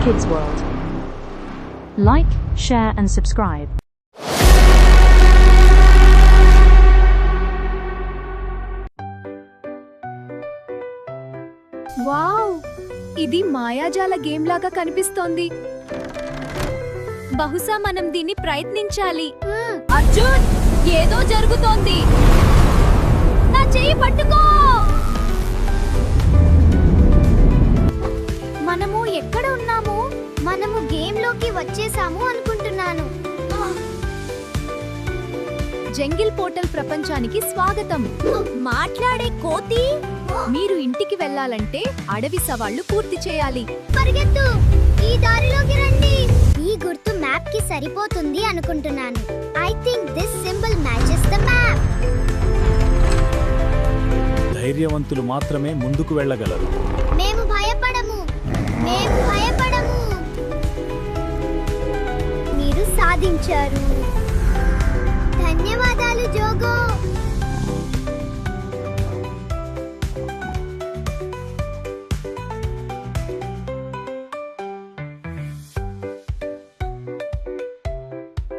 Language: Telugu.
Kids World. Like, share and subscribe. Wow, ఇది మాయాజాల గేమ్ లాగా కనిపిస్తోంది. బహుశా మనం దీన్ని ప్రయత్నించాలి. అర్జున్, ఏదో జరుగుతోంది. నా చెయ్యి పట్టుకో. మనము ఎక్కడ ఉన్నాము? మనము గేమ్ లోకి వచ్చేసాము అనుకుంటున్నాను. జంగిల్ పోర్టల్ ప్రపంచానికి స్వాగతం. మాట్లాడే కోతి, మీరు ఇంటికి వెళ్ళాలంటే అడవి సవాళ్లు పూర్తి చేయాలి. పరిగెత్తు, ఈ దారిలోకి రండి. ఈ గుర్తు మ్యాప్ కి సరిపోతుంది అనుకుంటున్నాను. I think this symbol matches the map. ధైర్యవంతులు మాత్రమే ముందుకు వెళ్ళగలరు. మేము భయపడము. మేము భయపడము. మీరు సాధించారు. ధన్యవాదాలు జోగో.